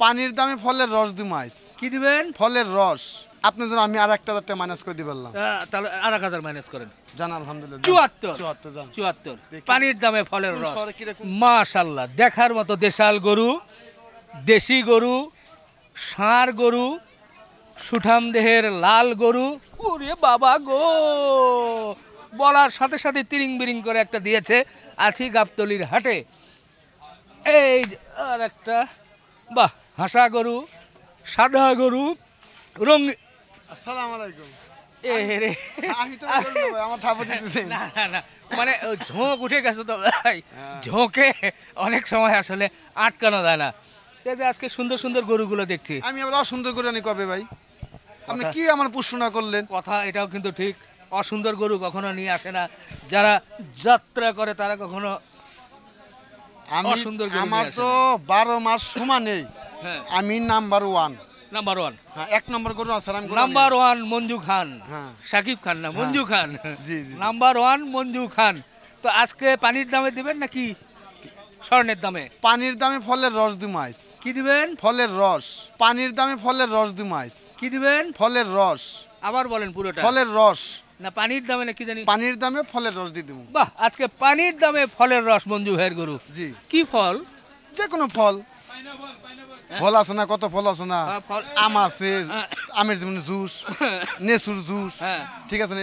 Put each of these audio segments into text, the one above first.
পানির দামে ফলের রস দিই মাইস। কি দিবেন? ফলের রস। আপনার জন্য আমি আর 1,000 টাকা মাইনাস করে দিয়ে বললাম। তাহলে আর 1000 মাইনাস করেন। জান আলহামদুলিল্লাহ 74 জান 74 পানির দামে ফলের রস। শহরে কিরকম? মাশাআল্লাহ, দেখার মতো দেশাল গরু, দেশি গরু, ষাঁড় গরু, সুঠাম দেহের লাল গরু। ওরে বাবা গো, বলার সাথে সাথে তিরিং বিরিং করে একটা দিয়েছে। আছি গাবতলির হাটে। এই যে আর একটা, বাহ, হাসা গরু, সাদা গরু, রঙ। আসসালামু আলাইকুম। এ রে, আমি তো বলবো ভাই, আমার থাপড় দিতেছেন। না না না, মানে ঝোঁক উঠে গেছে তো ভাই, ঝোঁকে অনেক সময় আসলে আটকানো যায় না। এই যে আজকে সুন্দর সুন্দর গরুগুলো দেখছি। আমি আবার অসুন্দর করে আনি কবে ভাই? আপনি কি আমার প্রশ্ন করলেন? কথা এটাও কিন্তু ঠিক, অসুন্দর গরু কখনো নিয়ে আসে না যারা যাত্রা করে, তারা কখনো অসুন্দর গরু আমার নিয়ে আসে তো না। 12 মাস সমানেই হ্যাঁ, আমি নাম্বার 1। নাম্বার ওয়ান, হ্যাঁ, 1 নম্বর গরু আছে আমি নাম্বার ওয়ান মঞ্জু খান। হ্যাঁ। সাকিব খান না, মঞ্জু খান। জি জি। নাম্বার ওয়ান মঞ্জু খান। তো আজকে পানির দামে দিবেন নাকি স্বর্ণের দামে? পানির দামে ফলের রস দিই মাইস। কি দিবেন? ফলের রস। পানির দামে ফলের রস দিই মাইস। কি দিবেন? ফলের রস। আবার বলেন পুরোটা। ফলের রস। না পানির দামে না কি জানি? পানির দামে ফলের রস দিয়ে দেবো। বাহ, আজকে পানির দামে ফলের রস মঞ্জু ভাইয়ের গরু। জি। কি ফল? যে কোনো ফল। ফল আছে না, কত ফল আছে না। হ্যাঁ, ফল। আম আছে, আমের যেমন জুস, নেসুর জুস, হ্যাঁ। ঠিক আছে না,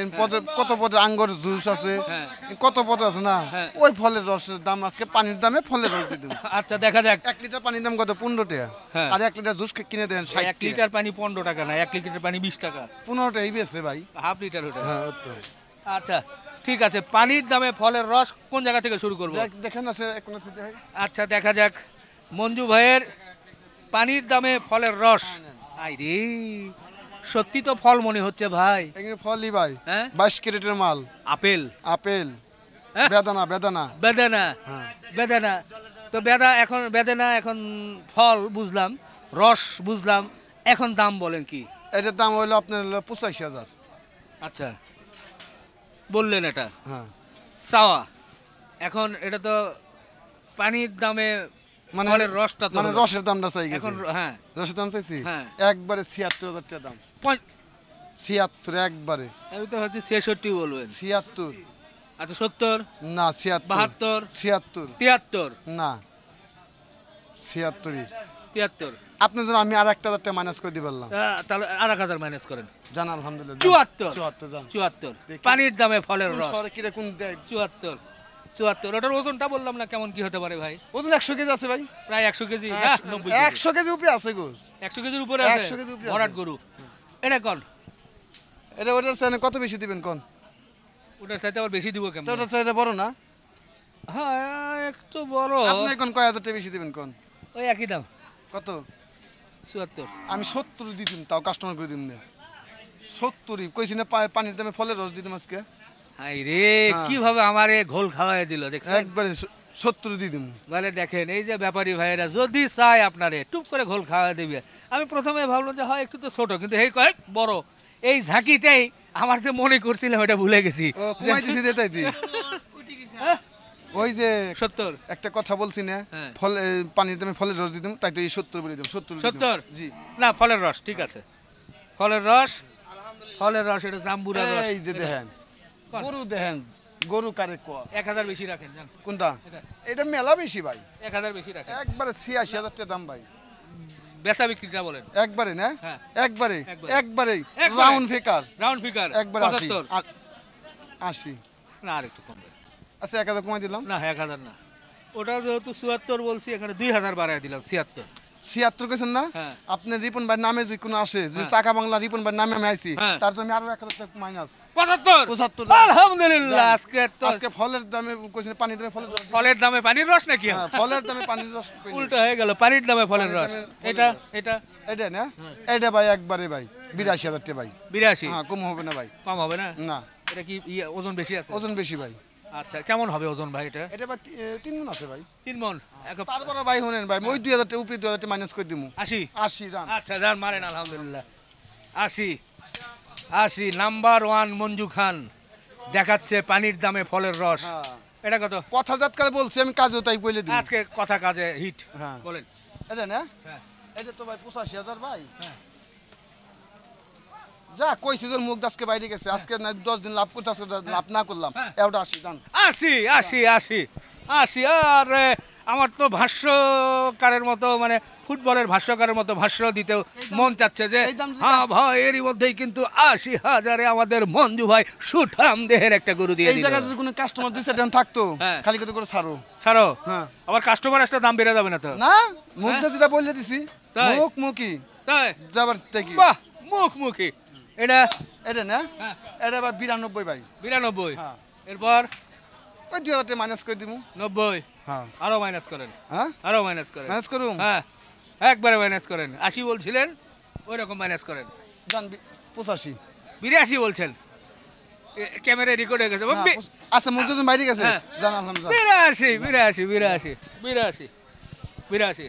কত পদের আঙ্গুর জুস আছে, হ্যাঁ। কত পদ আছে না। হ্যাঁ। ওই ফলের রসের দাম আজকে পানির দামে ফলের রস দিয়ে দেবো। আচ্ছা দেখা যাক। 1 লিটার পানির দাম কত? 15 টাকা। হ্যাঁ। আর 1 লিটার জুস কিনে দেন 60 1 টাকা। লিটার পানি 15 টাকা না, 1 লিটার পানি 20 টাকা। 15 টাকাই বেছে ভাই। হাফ লিটার ওটা। হ্যাঁ ওই তো। আচ্ছা ঠিক আছে, পানির দামে ফলের রস কোন জায়গা থেকে শুরু করব? দেখেন আছে কোনো থেকে। আচ্ছা দেখা যাক মঞ্জু ভাইয়ের পানির দামে ফলের রস। আই রে, সত্যি তো ফল মনে হচ্ছে ভাই। এখানে ফলই ভাই। হ্যাঁ? 22 ক্যারেটের মাল। আপেল, আপেল, হ্যাঁ? বেদানা, বেদানা। বেদানা, হ্যাঁ। বেদানা। তো বেদানা এখন ফল বুঝলাম, রস বুঝলাম, এখন দাম বলেন কি? এটার দাম হইলো আপনার 85,000। আচ্ছা বললেন এটা হ্যাঁ। চাওয়া, এখন এটা তো পানির দামে মানে ফলের রসটা তো মানে হলো। রসের দামটা চাই গেছে। এখন হ্যাঁ, রসের দাম চাইছি হ্যাঁ। একবারে 76,000 টাকা দাম। 76 একবারে। আমি তো হচ্ছে 66 বলবেন। 76 আচ্ছা 70, না 76 72, 76 73, না 76। 73। আপনার জন্য আমি আর 1,000 টাকা মাইনাস করে দিয়ে বললাম। তাহলে আর 1000 মাইনাস করেন। জান আলহামদুলিল্লাহ 74, 74 জান। 74 দেখি। পানির দামে ফলের রস। শহরে কিরকম দেয়? 74, 74। ওটার ওজনটা বললাম না কেমন কি হতে পারে ভাই? ওজন 100 কেজি আছে ভাই। প্রায় 100 কেজি। হ্যাঁ 90 কেজি। 100 কেজি উপরে আছে গো। 100 কেজির উপরে আছে। 100 কেজির উপরে ভরাট আছে। গরু। এটা কোন? এটা ওটার চাইলে কত বেশি দিবেন কোন? ওটার সাথে আবার বেশি দিব কেমন? তো ওটার চাইলে বড় না। হ্যাঁ একটু বড়। আপনি কোন কয় হাজার টাকা বেশি দিবেন কোন? ওই একই দাম কত? 74। আমি 70 দিতাম, তাও কাস্টমার করে দিন না। 70 কইছি না, পানির দামে ফলের রস দিতাম আজকে। হাই রে, হ্যাঁ। কিভাবে আমারে ঘোল খাওয়াই দিল দেখছেন? একবারে 70 দিয়ে দিম। বলে দেখেন এই যে ব্যাপারী ভাইয়েরা যদি চায় আপনারে টুপ করে ঘোল খাওয়া দিবে। আমি প্রথমে ভাবলাম যে হয় একটু তো ছোট, কিন্তু এই কয় বড়। এই ঝাঁকিতেই আমার যে মনে করছিলাম এটা ভুলে গেছি। ও কমাই দিছি দে তাই দি। হ্যাঁ? ওই যে 70, একটা কথা বলছি না, হ্যাঁ। ফল পানির দামে ফলের রস দিতাম, তাই তো এই 70 বলে দিতাম। 70 দিতাম। 70? জি। না ফলের রস ঠিক আছে, ফলের রস, ফলের রস, এটা জাম্বুরা রস। এই যে দেখেন কোন? গরু, দেখেন গরু কারে কয় 1000 বেশি রাখেন জান। কোনটা? এটা এটা মেলা বেশি ভাই। 1000 বেশি রাখেন। একবারে 86,000 টাকা দাম ভাই। বেচা বিক্রিটা বলেন। একবারে না, হ্যাঁ। একবারে একবারে। একবারে একবারে। রাউন্ড ফিকার রাউন্ড ফিগার একবারে 75। 80। না আর একটু কম। আচ্ছা 1000 কমাই দিলাম। না 1000 না, ওটা যেহেতু 74 বলছি এখানে 2000 বাড়ায় দিলাম 76। 76 কইছেন না? হ্যাঁ। আপনার রিপন ভাই নামে যদি কোনো আসে, যদি হ্যাঁ। চাকা বাংলা রিপন ভাই নামে আমি আইছি, হ্যাঁ। তার জন্য আরো 1000 টাকা মাইনাস 75। 75। আলহামদুলিল্লাহ, আজকে তো আজকে ফলের দামে কইছেন, পানির দামে ফলের রস। ফলের দামে পানির রস নাকি? হ্যাঁ, ফলের দামে পানির রস কইলেন। উল্টো হয়ে গেল, পানির দামে ফলের রস। দামে ফলের এটা রস। এটা এটা না, এটা ভাই একবারে ভাই 82,000 টাকা ভাই। 82। হ্যাঁ, কম হবে না ভাই। কম হবে না? না, এটা কি ওজন বেশি আছে? ওজন বেশি ভাই। আচ্ছা কেমন হবে ওজন ভাই এটা? এটা ভাই 3 মণ আছে ভাই। 3 মণ। তারপরে ভাই শুনেন ভাই, ওই 2000 টাকা উপরে 2000 টাকা মাইনাস করে দিমু। 80। 80 জান। আচ্ছা যান মারেন আলহামদুলিল্লাহ। 80, 80 নাম্বার 1 মঞ্জু খান দেখাচ্ছে পানির দামে ফলের রস। হ্যাঁ, এটা কত? কথা জাত করে বলছি আমি, কাজও তাই বলে দিই। আজকে কথা কাজে হিট। হ্যাঁ। বলেন। এটা না, হ্যাঁ এটা তো ভাই 85,000 ভাই। যা কইছি যে মুখ দাসকে বাইরে গেছে আজকে না 10 দিন লাভ করতে আজকে লাভ না করলাম এটা 80 জান। 80 আর আমার তো ভাষ্যকারের মতো মানে ফুটবলের ভাষ্যকারের মতো ভাষ্য দিতেও মন চাচ্ছে যে এই দাম যদি- হ্যাঁ ভাই এরই মধ্যেই কিন্তু 80,000-এ আমাদের মঞ্জু ভাই সুঠাম দেহের একটা গরু দিয়ে এই দিল। জায়গায় যদি কোনো কাস্টমার 2-4 জন থাকতো হ্যাঁ। খালি কত করে ছাড়ো। ছাড়ো হ্যাঁ। আবার কাস্টমার একটা দাম বেড়ে যাবে না তো? না মুখ দাস যেটা বলে দিছি তাই? মুখ মুখি তাই যাবার থেকে বাহ মুখি এটা এটা না হ্যাঁ এটা ভাই 92 ভাই। 92 হ্যাঁ। এরপর ওই 2000 মাইনাস করে দিমু। 90 হ্যাঁ আরো মাইনাস করেন হ্যাঁ আরো মাইনাস করেন মাইনাস করুম। হ্যাঁ একবারে মাইনাস করেন 80 বলছিলেন ওই রকম মাইনাস করেন জান 85। 82 বলছেন ক্যামেরায় রেকর্ড হয়ে গেছে আচ্ছা মুখ দাস বাইরে গেছে হ্যাঁ। জান আলহামদুলিল্লাহ। 82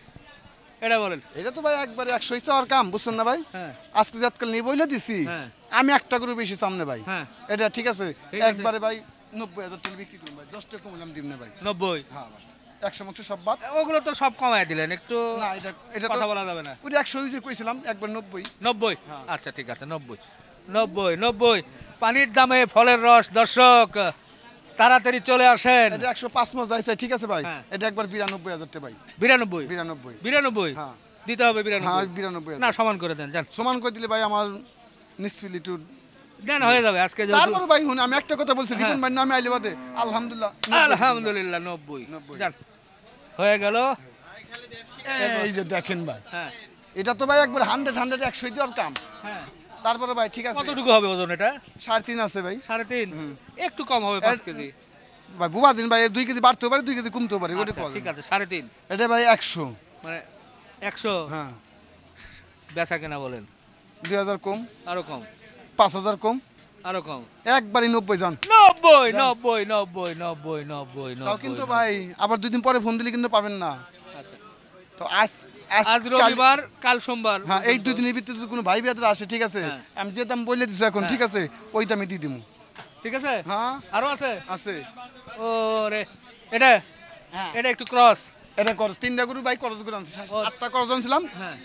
এটা বলেন এটা তো ভাই একবারে 100 চাওয়ার কাম বুঝছেন না ভাই। হ্যাঁ আজকে যাতকাল নিয়ে বইলে দিছি হ্যাঁ। আমি একটা করে বেশি সামনে ভাই। হ্যাঁ এটা ঠিক আছে ঠিক আছে। একবারে ভাই 90,000 টাকা বিক্রি করুন ভাই 10 টাকা কমালাম দিন না ভাই। 90 হ্যাঁ ভাই 100 মাংস সব বাদ। ওগুলো তো সব কমায় দিলেন একটু না এটা এটা তো কথা বলা যাবে না ওই 100 যে কইছিলাম একবার 90। 90 আচ্ছা ঠিক আছে 90 পানির দামে ফলের রস দর্শক তাড়াতাড়ি চলে আসেন এটা 105 মাস যাইছে ঠিক আছে ভাই। হ্যাঁ। এটা একবার 92,000 টাকা ভাই। 92 92 হ্যাঁ হ্যাঁ দিতে হবে 92 হ্যাঁ 92,000 না সমান করে দেন জান সমান করে দিলে ভাই আমার নিসফিলি টু দেন হয়ে যাবে আজকে যেহেতু- তারপরে ভাই হুন আমি একটা কথা বলছি রিপন ভাই নামে আইলে বাদে আলহামদুলিল্লাহ আলহামদুলিল্লাহ 90 জান হয়ে গেল এই যে দেখেন ভাই হ্যাঁ এটা তো ভাই একবার 100 100 দেওয়ার কাম। হ্যাঁ তারপরে ভাই ঠিক আছে কতটুকু হবে ওজন এটা 3.5 আছে ভাই। 3.5 একটু কম হবে 5 কেজি ভাই বুবা দিন ভাই 2 কেজি বাড়তেও পারে 2 কেজি কমতেও পারে ওটা আচ্ছা, পাওয়া ঠিক যাবে। আছে 3.5 এটা ভাই 100 মানে 100 হ্যাঁ বেচা কেনা বলেন 2000 কম আরো কম 5000 কম আরো কম একবারই 90 জান। 90 তাও কিন্তু ভাই আবার 2 দিন পরে ফোন দিলে কিন্তু পাবেন না। আচ্ছা তো আজ আজ রবিবার কাল সোমবার হ্যাঁ এই 2 দিনের ভিতরে যদি কোনো ভাই বিয়াদরা আসে ঠিক আছে হ্যাঁ। আমি যে দাম বলে দিছি এখন ঠিক আছে ওই দামে দিয়ে দিমু। ঠিক আছে হ্যাঁ আরো আছে আছে ওরে এটা হ্যাঁ এটা একটু ক্রস এটা কর 3টা গরু ভাই করজ করে আনছি ও। 8টা করজ আনছিলাম হ্যাঁ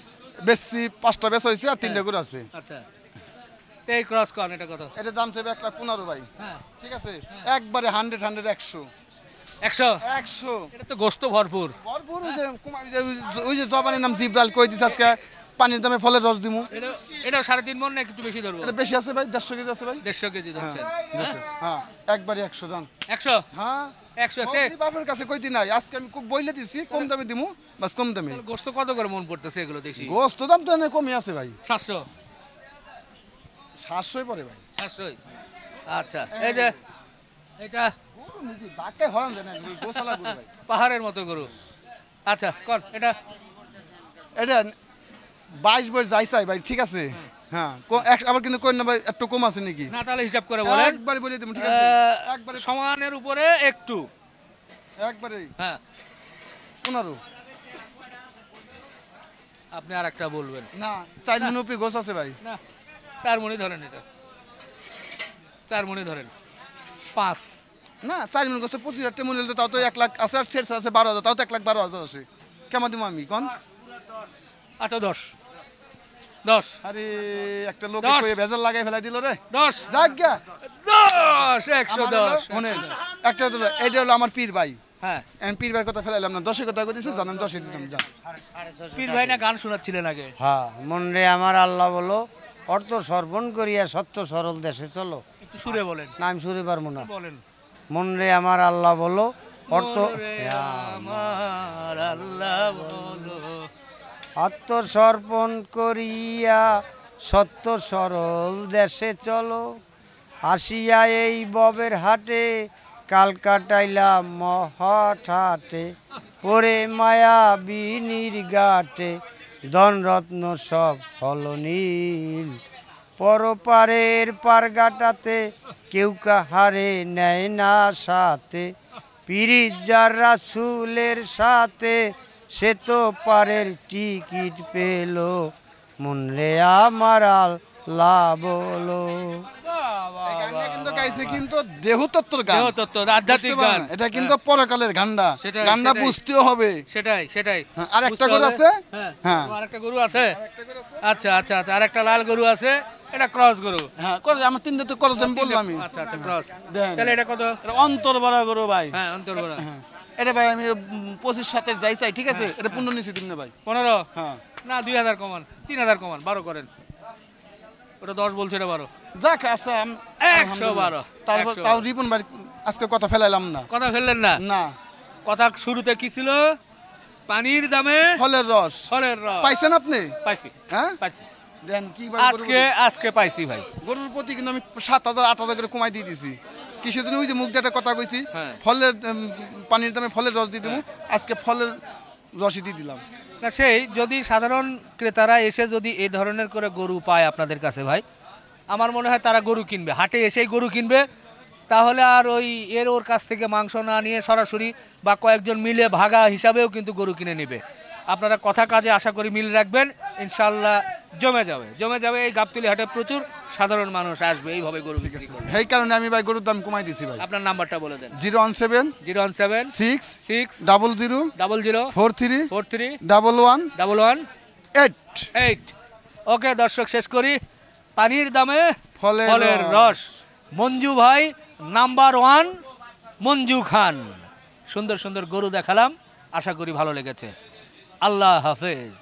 বেশি 5টা বেচা হইছে আর 3টা গরু আছে। আচ্ছা তো এই ক্রস কর এটা কত এটা দাম চাইবে 1,15,000 ভাই হ্যাঁ ঠিক আছে একবারে 100 100 100 100 এটা তো গোস্ত ভরপুর ভরপুর ওই যে ওই যে জবানের নাম জিব্রাল কই দিছে আজকে পানির দামে ফলের রস দিমু। এটা এটা 3.5 মণ না একটু বেশি ধরবো এটা বেশি আছে ভাই 150 কেজি আছে ভাই। 150 কেজি ধরছেন হ্যাঁ একবারে 100 জান। 100 হ্যাঁ 100 মৌলভী বাপের কাছে কইতি নাই আজকে আমি খুব বইলে দিছি কম দামে দিমু বাস কম দামে। গোস্ত কত করে মন পড়তেছে এগুলো দেখি গোস্ত দাম তো অনেক কমই আছে ভাই 700 700 পড়ে ভাই। 700 আচ্ছা এই যে এটা ডাকে হরান দেন গোসালা গরু ভাই। পাহাড়ের মতো গরু আচ্ছা কর এটা এটা 22 বছর যাই চাই ভাই ঠিক আছে হ্যাঁ আবার কিন্তু কই না ভাই একটু কম আছে নাকি না তাহলে হিসাব করে বলেন একবারে বলে দিমু ঠিক আছে একবারে সমানের উপরে একটু একবারে হ্যাঁ 15 আপনি আর একটা বলবেন না 4 মিনিট উপরে গোছ আছে ভাই। না 4 মণি ধরেন এটা 4 মণি ধরেন 5 না 4 মিনিট গোছ 25,000 টাকা মনে হলে তাও তো 1 লাখ আছে আর শেষ আছে 12,000 তাও তো 1,12,000 আছে কেমন দিমু আমি কোন। আচ্ছা 10 আরে একটা লোক 10 কই ভেজাল লাগাই ফেলাই দিল রে 10 জায়গা 10 110 শুনেন একটা হলো এটা হলো আমার পীর ভাই হ্যাঁ আমি পীর ভাইয়ের কথা ফেলাইলাম না 10 কথা কইছে জানেন 10 দিতাম জান। পীর ভাই না গান শোনাচ্ছিলেন আগে হ্যাঁ মন রে আমার আল্লাহ বলো অর্থ সর্বণ করিয়া সত্য সরল দেশে চলো। একটু সুরে বলেন না আমি শুনে পারবো না। বলেন মন রে আমার আল্লাহ বলো অর্থ ওরে আমার আল্লাহ বলো আত্মসমর্পণ করিয়া সত্য সরল দেশে চলো। আসিয়া এই ববের হাটে কাল কাটাইলাম মহাঠাটে পরে মায়া বিনির ঘাটে ধনরত্ন সব হল নীল। পরপারের পারগাটাতে কেউ কাহারে নেয় না সাথে পিরিত যার রাসূলের সাথে সে তো পারের টিকিট পেল। মন রে আমার আল্লাহ বলো বাহ এই গানটা কিন্তু গাইছে কিন্তু দেহতত্ত্বর গান, দেহতত্ত্ব, আধ্যাত্মিক বুঝতে গান। পারলেন? এটা কিন্তু পরকালের গান্ডা, সেটাই, গান্ডা সেটাই। বুঝতেও হবে। সেটাই সেটাই। হ্যাঁ, আর একটা বুঝতে গরু হবে। আছে? হ্যাঁ, হ্যাঁ। আরেকটা গরু আছে। আচ্ছা আচ্ছা আচ্ছা, আর একটা লাল গরু আছে, এটা ক্রস গরু। হ্যাঁ, করে আমার তিনটে তো করছে আমি বললামই। আচ্ছা আচ্ছা, ক্রস। দেন। তাহলে এটা কত? এটা অন্তর বড় গরু ভাই। হ্যাঁ, অন্তর্গোড়া। হ্যাঁ, এটা ভাই আমি 25 সাথে যাই চাই, ঠিক আছে? এটা 15 নিচে দিন না ভাই। 15? হ্যাঁ, না, 2000 কমান, 3000 কমান, 12 করেন। ওটা 10 বলছে, এটা 12। যাক আচ্ছা 112। তারপর 112 তাও রিপন ভাই আজকে কথা ফেলাইলাম না। কথা ফেললেন না? না, কথা শুরুতে কি ছিল? পানির দামে ফলের রস ফলের রস। পাইছেন আপনি? পাইছি, হ্যাঁ, পাইছি। দেন কি ভাই আজকে পাইছি ভাই। গরুর প্রতি কিন্তু আমি 7000 8000 করে কমাই দিয়ে দিছি। কিসের জন্য? ওই যে মুখ দিয়ে একটা কথা কইছি, হ্যাঁ। ফলের পানির দামে ফলের রস দিয়ে দেবো, আজকে ফলের রসই দিয়ে দিলাম। না, সেই যদি সাধারণ ক্রেতারা এসে যদি এই ধরনের করে গরু পায় আপনাদের কাছে ভাই, আমার মনে হয় তারা গরু কিনবে, হাটে এসেই গরু কিনবে। তাহলে আর ওর কাছ থেকে মাংস না নিয়ে সরাসরি বা কয়েকজন মিলে ভাগা হিসাবেও কিন্তু গরু কিনে নেবে। আপনারা কথা কাজে আশা করি মিল রাখবেন, ইনশাল্লাহ জমে যাবে। এই গাবতলী হাটে প্রচুর সাধারণ মানুষ আসবে এইভাবে গরু বিক্রি করবে। এই কারণে আমি ভাই গরুর দাম কমাই দিছি ভাই। আপনার নাম্বারটা বলে দেন। 017 017 6 6 00 00 43 43 11 11 8। 8। ওকে দর্শক, শেষ করি। পানির দামে ফলের ফলের রস। রস, মঞ্জু ভাই নাম্বার 1, মঞ্জু খান। সুন্দর সুন্দর গরু দেখালাম, আশা করি ভালো লেগেছে। আল্লাহ হাফেজ।